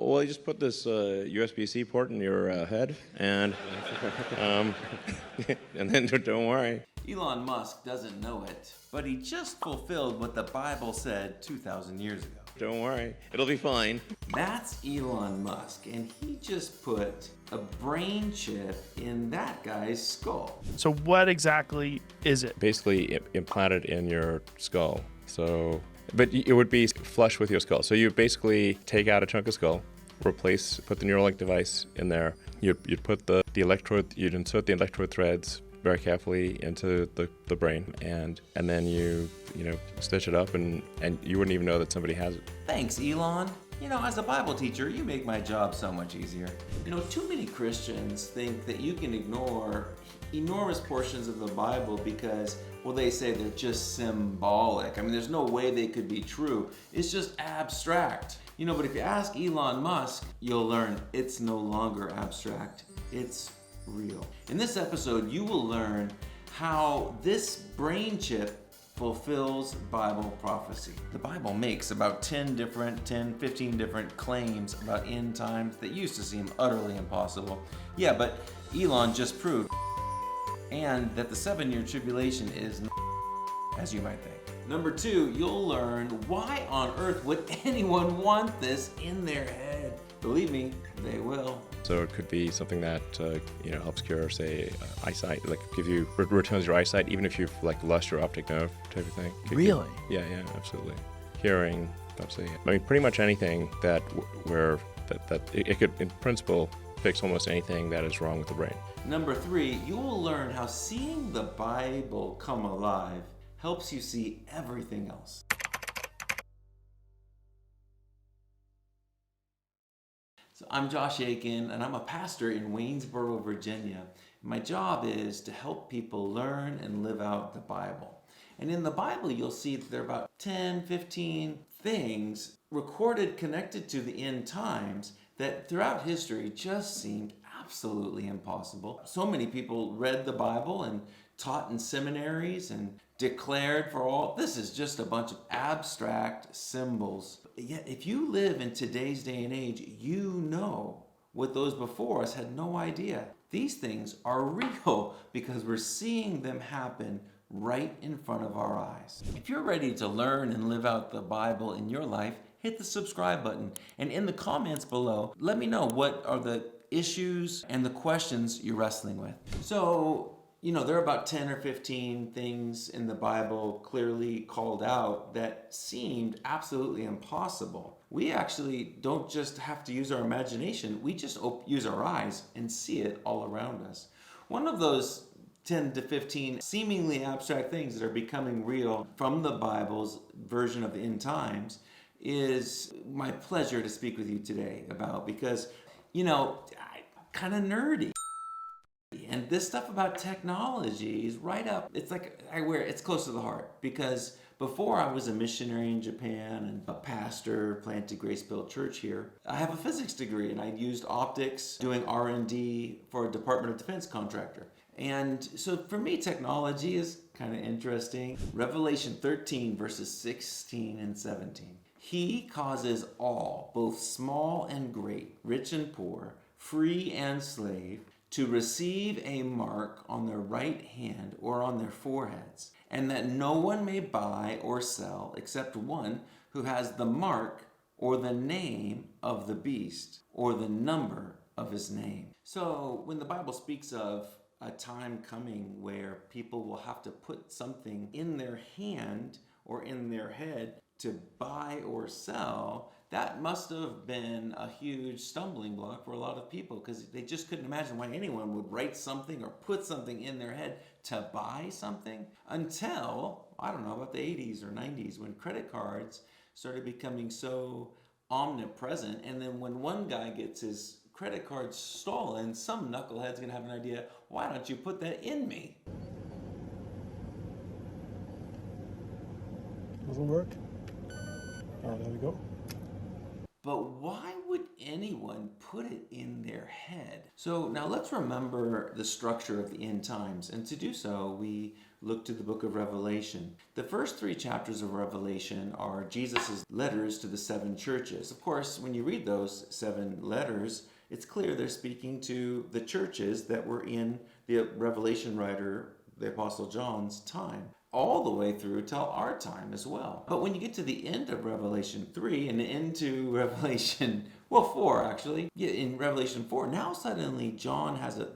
Well, you just put this USB-C port in your head, and um, and then don't worry. Elon Musk doesn't know it, but he just fulfilled what the Bible said 2,000 years ago. Don't worry, it'll be fine. That's Elon Musk, and he just put a brain chip in that guy's skull. So what exactly is it? Basically implanted in your skull. So, but it would be flush with your skull. So you basically take out a chunk of skull, put the Neuralink device in there. You'd put the electrode, you'd insert the electrode threads very carefully into the brain, and then you stitch it up, and you wouldn't even know that somebody has it. Thanks, Elon. As a Bible teacher, you make my job so much easier. Too many Christians think that you can ignore enormous portions of the Bible because, well, they say they're just symbolic. I mean, there's no way they could be true. It's just abstract. But if you ask Elon Musk, you'll learn it's no longer abstract. It's real. In this episode, you will learn how this brain chip fulfills Bible prophecy. The Bible makes about 15 different claims about end times that used to seem utterly impossible. Yeah, but Elon just proved, and that the 7-year tribulation is not as you might think. Number 2, you'll learn why on earth would anyone want this in their head. Believe me, they will. So it could be something that helps cure, say, eyesight, like returns your eyesight, even if you've lost your optic nerve type of thing. Really? Yeah, absolutely. Hearing, obviously. I mean, pretty much anything that it could, in principle, fix almost anything that is wrong with the brain. Number 3, you will learn how seeing the Bible come alive helps you see everything else. So I'm Josh Aiken, and I'm a pastor in Waynesboro, Virginia. My job is to help people learn and live out the Bible. And in the Bible, you'll see that there are about 10, 15 things recorded connected to the end times that throughout history just seemed absolutely impossible. So many people read the Bible and taught in seminaries and declared for all. This is just a bunch of abstract symbols. Yet if you live in today's day and age, you know what those before us had no idea. These things are real because we're seeing them happen right in front of our eyes. If you're ready to learn and live out the Bible in your life, hit the subscribe button. And in the comments below, let me know what are the issues and the questions you're wrestling with. So, there are about 10 or 15 things in the Bible clearly called out that seemed absolutely impossible. We actually don't just have to use our imagination, we just use our eyes and see it all around us. One of those 10 to 15 seemingly abstract things that are becoming real from the Bible's version of the end times is my pleasure to speak with you today about, because, I'm kind of nerdy. And this stuff about technology is right up, it's close to the heart, because before I was a missionary in Japan and a pastor, planted Grace-Built Church here, I have a physics degree and I used optics doing R&D for a Department of Defense contractor. And so for me, technology is kind of interesting. Revelation 13 verses 16 and 17. He causes all, both small and great, rich and poor, free and slave, to receive a mark on their right hand or on their foreheads, and that no one may buy or sell except one who has the mark or the name of the beast or the number of his name. So when the Bible speaks of a time coming where people will have to put something in their hand or in their head to buy or sell, that must have been a huge stumbling block for a lot of people, because they just couldn't imagine why anyone would write something or put something in their head to buy something, until, I don't know, about the 80s or 90s, when credit cards started becoming so omnipresent. And then when one guy gets his credit card stolen, some knucklehead's gonna have an idea, why don't you put that in me? Doesn't work. Oh, there we go. But why would anyone put it in their head? So now let's remember the structure of the end times. And to do so, we look to the book of Revelation. The first 3 chapters of Revelation are Jesus' letters to the 7 churches. Of course, when you read those 7 letters, it's clear they're speaking to the churches that were in the Revelation writer, the Apostle John's time, all the way through till our time as well. But when you get to the end of Revelation 3 and into Revelation, 4 actually, in Revelation 4, now suddenly John has the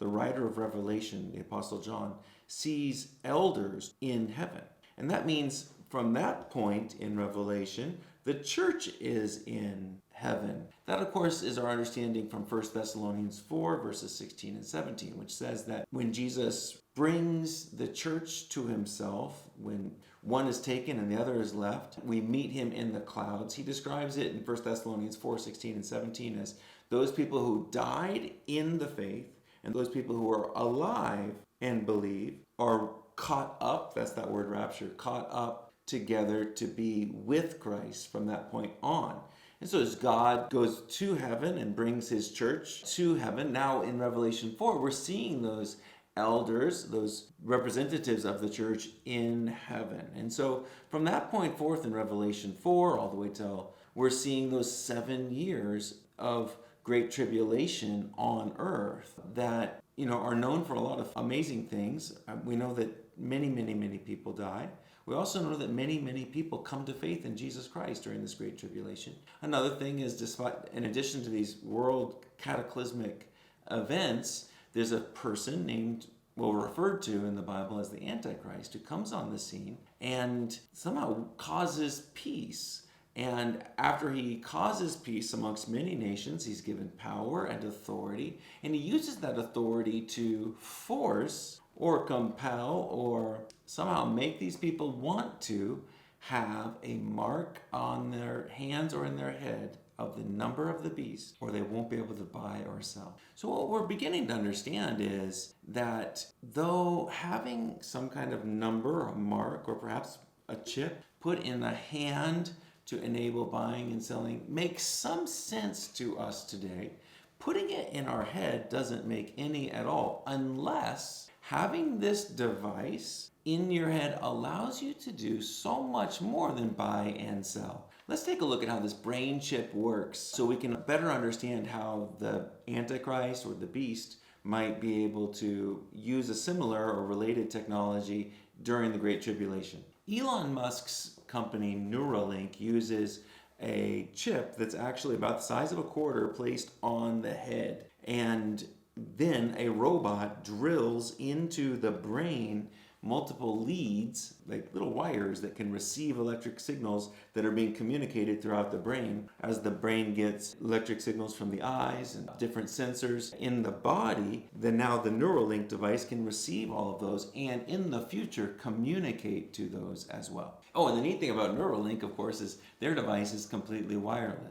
writer of Revelation, the Apostle John, sees elders in heaven. And that means from that point in Revelation, the church is in heaven. That, of course, is our understanding from 1 Thessalonians 4, verses 16 and 17, which says that when Jesus brings the church to himself, when one is taken and the other is left, we meet him in the clouds. He describes it in 1 Thessalonians 4, 16 and 17 as those people who died in the faith and those people who are alive and believe are caught up, that's that word rapture, caught up together to be with Christ from that point on. And so as God goes to heaven and brings his church to heaven, now in Revelation 4, we're seeing those elders, those representatives of the church in heaven. And so from that point forth in Revelation 4 all the way till we're seeing those 7 years of great tribulation on earth that, are known for a lot of amazing things. We know that many, many, many people die. We also know that many, many people come to faith in Jesus Christ during this great tribulation. Another thing is, in addition to these world cataclysmic events, there's a person referred to in the Bible as the Antichrist, who comes on the scene and somehow causes peace. And after he causes peace amongst many nations, he's given power and authority, and he uses that authority to force or compel or somehow make these people want to have a mark on their hands or in their head of the number of the beast, or they won't be able to buy or sell. So what we're beginning to understand is that though having some kind of number, a mark, or perhaps a chip put in a hand to enable buying and selling makes some sense to us today, putting it in our head doesn't make any at all, unless having this device in your head allows you to do so much more than buy and sell. Let's take a look at how this brain chip works so we can better understand how the Antichrist or the beast might be able to use a similar or related technology during the Great Tribulation. Elon Musk's company Neuralink uses a chip that's actually about the size of a quarter placed on the head, and then a robot drills into the brain multiple leads, like little wires that can receive electric signals that are being communicated throughout the brain. As the brain gets electric signals from the eyes and different sensors in the body, then now the Neuralink device can receive all of those and in the future communicate to those as well. Oh, and the neat thing about Neuralink, of course, is their device is completely wireless.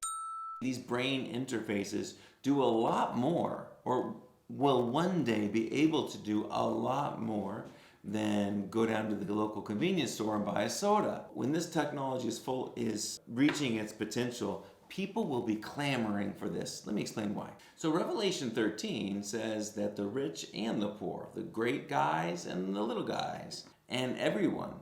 These brain interfaces do a lot more, or will one day be able to do a lot more than go down to the local convenience store and buy a soda. When this technology is reaching its potential, people will be clamoring for this. Let me explain why. So Revelation 13 says that the rich and the poor, the great guys and the little guys, and everyone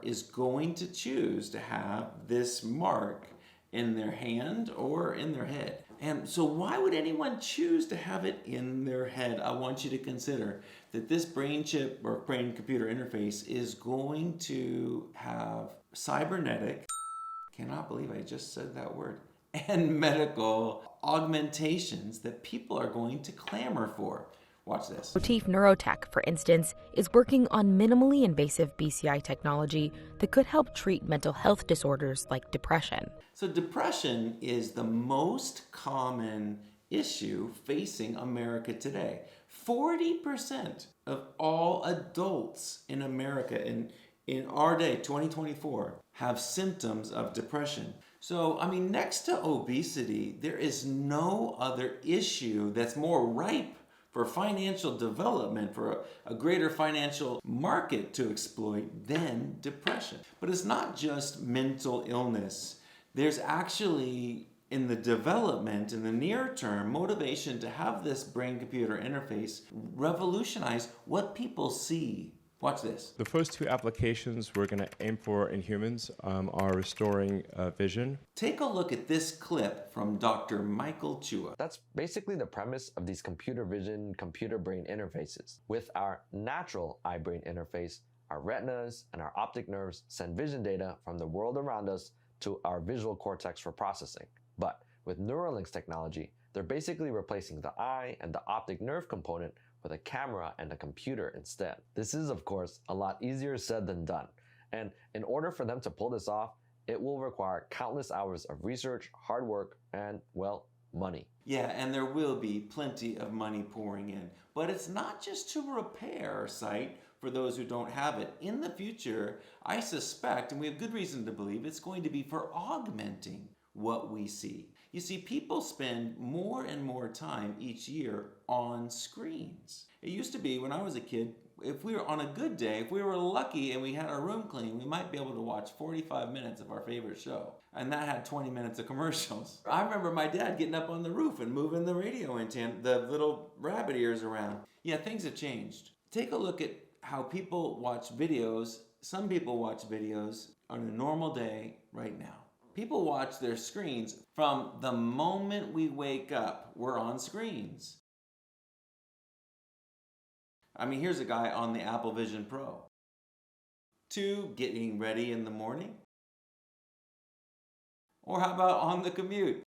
is going to choose to have this mark in their hand or in their head. And so why would anyone choose to have it in their head? I want you to consider that this brain chip or brain computer interface is going to have cybernetic, cannot believe I just said that word, and medical augmentations that people are going to clamor for. Watch this. Motif Neurotech, for instance, is working on minimally invasive BCI technology that could help treat mental health disorders like depression. So depression is the most common issue facing America today. 40% of all adults in America in our day, 2024, have symptoms of depression. So, next to obesity, there is no other issue that's more ripe for financial development, for a greater financial market to exploit than depression. But it's not just mental illness. There's actually In the development, in the near term, motivation to have this brain-computer interface revolutionize what people see. Watch this. The first two applications we're going to aim for in humans are restoring vision. Take a look at this clip from Dr. Michael Chua. That's basically the premise of these computer vision, computer brain interfaces. With our natural eye-brain interface, our retinas and our optic nerves send vision data from the world around us to our visual cortex for processing. But with Neuralink's technology, they're basically replacing the eye and the optic nerve component with a camera and a computer instead. This is, of course, a lot easier said than done. And in order for them to pull this off, it will require countless hours of research, hard work, and, well, money. Yeah, and there will be plenty of money pouring in. But it's not just to repair sight for those who don't have it. In the future, I suspect, and we have good reason to believe, it's going to be for augmenting what we see. You see, people spend more and more time each year on screens. It used to be when I was a kid, if we were on a good day, if we were lucky and we had our room clean, we might be able to watch 45 minutes of our favorite show. And that had 20 minutes of commercials. I remember my dad getting up on the roof and moving the radio antenna, the little rabbit ears around. Yeah, things have changed. Take a look at how people watch videos. Some people watch videos on a normal day right now. People watch their screens from the moment we wake up. We're on screens. I mean, here's a guy on the Apple Vision Pro. 2, getting ready in the morning. Or how about on the commute?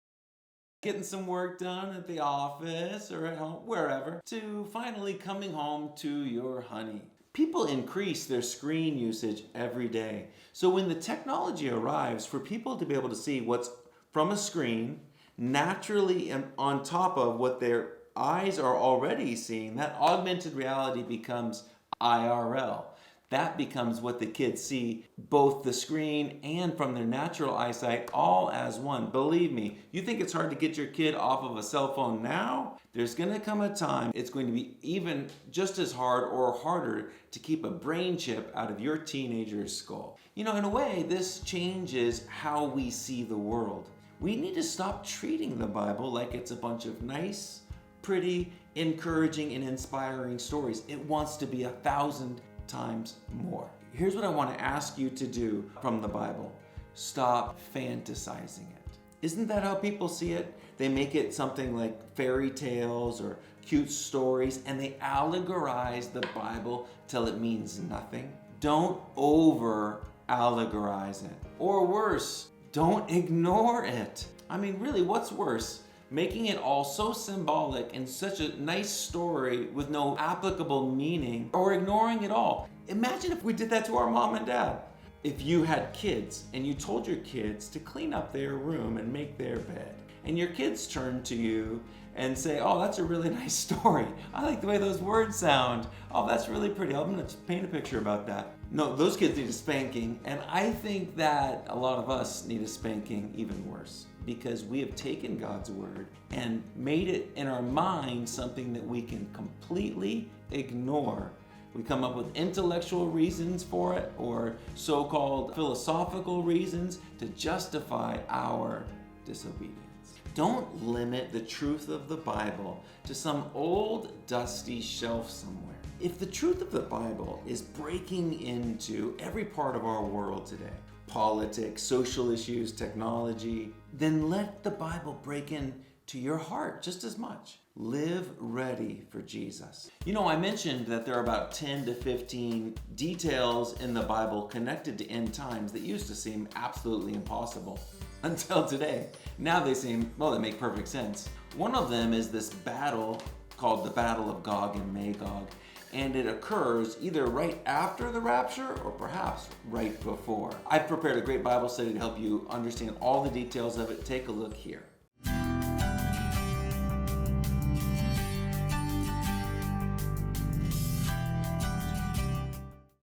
Getting some work done at the office or at home, wherever. To finally coming home to your honey. People increase their screen usage every day. So when the technology arrives for people to be able to see what's from a screen, naturally and on top of what their eyes are already seeing, that augmented reality becomes IRL. That becomes what the kids see, both the screen and from their natural eyesight, all as one. Believe me, you think it's hard to get your kid off of a cell phone now? There's going to come a time it's going to be even just as hard or harder to keep a brain chip out of your teenager's skull. You know, in a way, this changes how we see the world. We need to stop treating the Bible like it's a bunch of nice, pretty, encouraging, and inspiring stories. It wants to be 1,000 times more. Here's what I want to ask you to do from the Bible. Stop fantasizing it. Isn't that how people see it? They make it something like fairy tales or cute stories, and they allegorize the Bible till it means nothing. Don't over-allegorize it. Or worse, don't ignore it. I mean, really, what's worse? Making it all so symbolic and such a nice story with no applicable meaning, or ignoring it all. Imagine if we did that to our mom and dad. If you had kids and you told your kids to clean up their room and make their bed, and your kids turn to you and say, "Oh, that's a really nice story. I like the way those words sound. Oh, that's really pretty. I'm gonna paint a picture about that." No, those kids need a spanking, and I think that a lot of us need a spanking even worse, because we have taken God's word and made it in our mind something that we can completely ignore. We come up with intellectual reasons for it, or so-called philosophical reasons to justify our disobedience. Don't limit the truth of the Bible to some old dusty shelf somewhere. If the truth of the Bible is breaking into every part of our world today, politics, social issues, technology, then let the Bible break into your heart just as much. Live ready for Jesus. You know, I mentioned that there are about 10 to 15 details in the Bible connected to end times that used to seem absolutely impossible until today. Now they seem, well, they make perfect sense. One of them is this battle called the Battle of Gog and Magog. And it occurs either right after the rapture or perhaps right before. I've prepared a great Bible study to help you understand all the details of it. Take a look here.